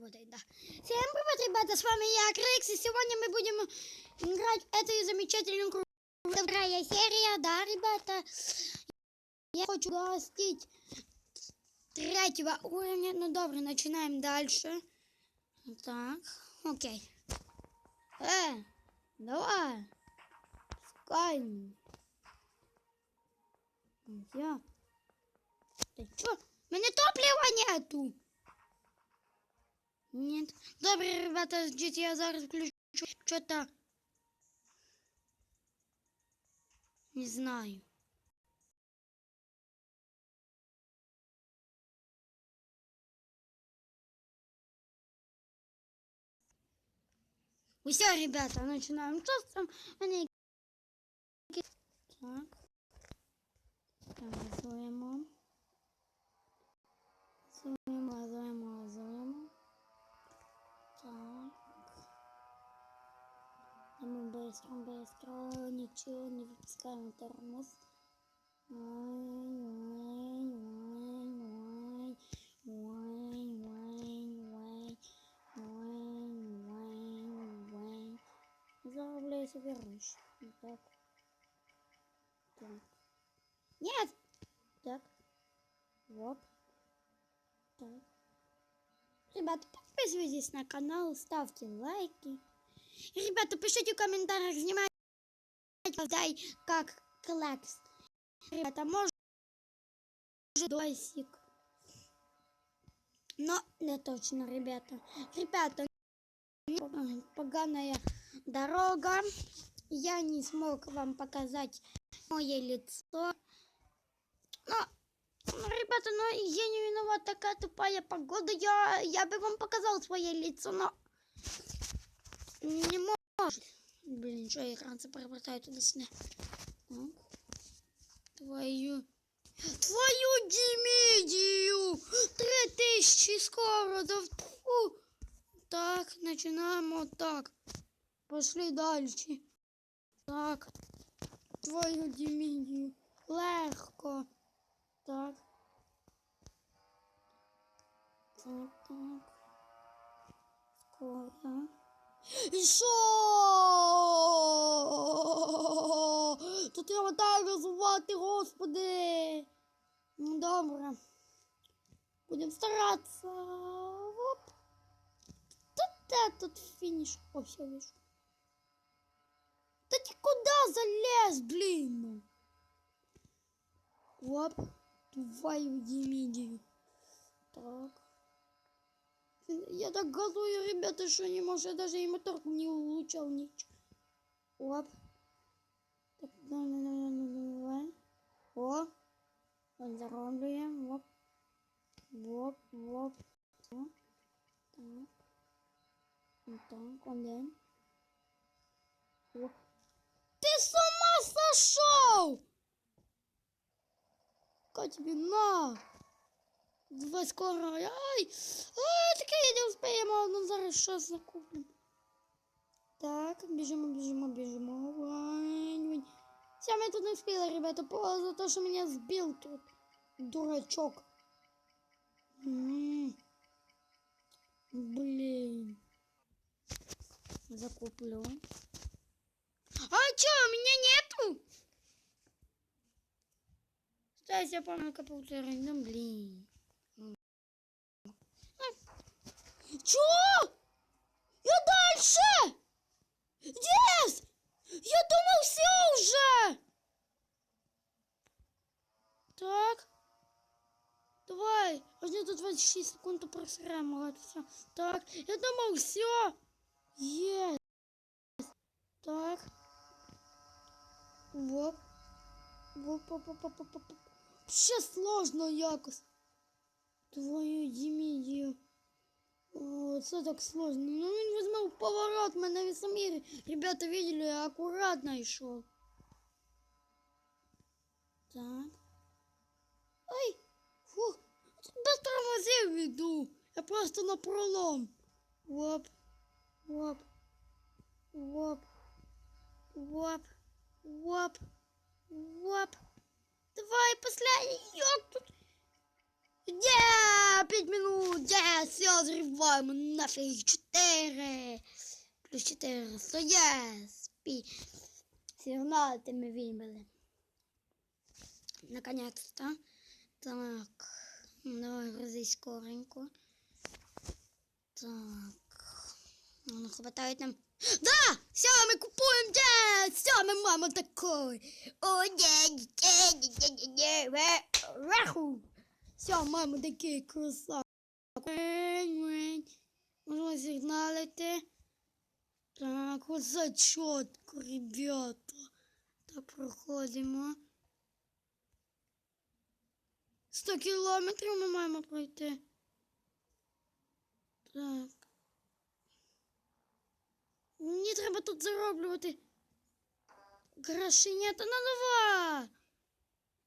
работает, да. Всем привет, ребята, с вами я, Крикс, и сегодня мы будем играть в эту замечательную игру. Вторая серия, да, ребята. Я хочу достичь 3-го уровня. Ну, добре, начинаем дальше. Так, окей. Давай. Пускай. Я. Ты чё? У меня топлива нету. Нет. Добре, ребята, ждите, я зараз включу что-то. Не знаю. Все, ребята, начинаем. Что там? Так. Газуємо. Газуємо. Так. Мы быстро. Ничего не выпускаем тормоз. Заробляйся, вернешь. Так. Так. Нет! Так. Вот. Так. Ребята, подписывайтесь на канал, ставьте лайки. И, ребята, пишите в комментариях, снимайте дай как Клекс. Ребята, может досик. Но не точно, ребята. Ребята, поганая дорога. Я не смог вам показать мое лицо. Но, ребята, я не виноват, такая тупая погода. Я бы вам показал свое лицо, но не может. Блин, что экран запровертаю туда-сюда. Твою Димидию! 3000 скоро! Да, фу. Так, начинаем вот так. Пошли дальше. Так. Твою Димидию. Легко. Так. Так. Скоро. І що? Тут треба так розвивати, господи. Ну, добре. Будемо старатися. Оп. Тут фініш. О, все, вижу. Та ти куди залез, блін? Оп. Давай уйди, Мидию. Так. Я так газую, ребята, что не может. Я даже и мотор не улучшал ничего. Оп. Так, давай. О. Зароблюем. Оп. Оп. Оп. О. Так. Вот так. Один. Оп. Ты с ума сошел? Как тебе на? Давай скоро. Ай! Таке я не успеємо, ну зараз щось закуплю. Так, біжимо. Все, ми тут не успіли, ребята, за те, що мене збив тут дурачок. Блин. Закуплю. А чё, у меня нету? Сейчас я помню, полтора. Ну, блин. Чё? Я дальше! Yes! Я думал, все уже! Так. Давай. Возьми тут 26 секунд просремо. Все. Так. Я думал, все. Yes. Так. Воп. Вообще сложно якось. Твою Дімідію. О, це так сложно. Ну, він візьме в поворот, мене ви самі, ребята, видели, я аккуратно йшов. Так. Ай, фух, без тормозів веду. Я просто на пролом. Воп, воп, воп, воп, воп, воп. Давай, последний, ёк тут. 5 минут. Все, взрываем нафиг. 4. Плюс 4. Yes. Сигнал-то мы выбили. Наконец-то. Так. Давай грузи скоренько. Так. Ну, хватает нам. Да! Все, мы купуем, да! Все, мы мама такой. О, не. Все, мама такие красавцы. Можно сигналити. Так, вот зачетку, ребята. Так, проходимо. 100 кілометрів ми маємо пройти. Так. Мені треба тут зароблювати грошенята. Ну давай!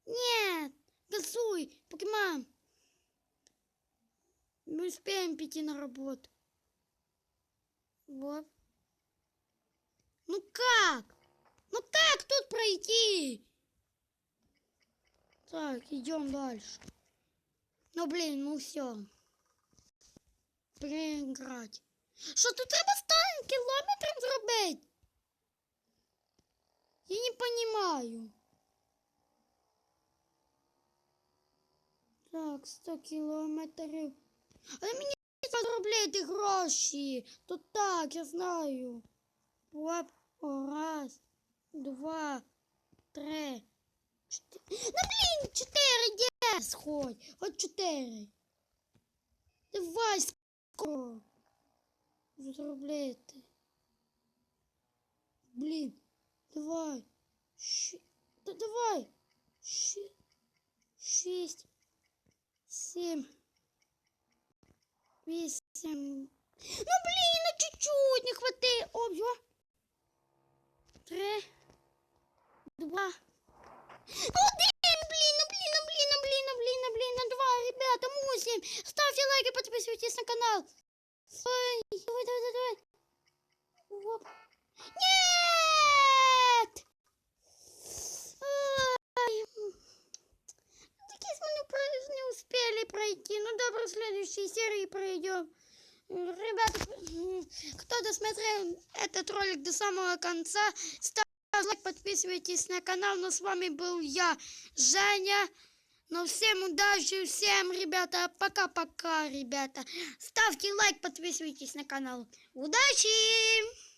Нет! Газуй, покемон! Мы успеем пойти на работу. Вот. Ну как? Ну как тут пройти? Так, идем дальше. Ну блин, ну все. Переиграть. Що тут треба 100 кілометрів зробити? Я не понимаю. Так, 100 кілометрів. Але мені заробляти гроші. То так, я знаю. Оп, раз, два, три, 4. Ну блін, 4 є. Сходь. От 4. Давай, скоро. Заробляти. Блін, давай. Давай. 6, 7, 8. Ну блін, ну чуть-чуть не хватило. О, йо. 3, 2. 1, блин, ну давай, ребята, мусим. Ставьте лайки, подписывайтесь на канал. Ой, давай. Оп. Нет! Ай. Такие мы не успели пройти. Ну добро, в следующей серии пройдем. Ребята, кто досмотрел этот ролик до самого конца, ставьте лайк, подписывайтесь на канал. Но с вами был я, Женя. Ну всем удачи, всем, ребята, пока-пока, ребята. Ставьте лайк, подписывайтесь на канал. Удачи!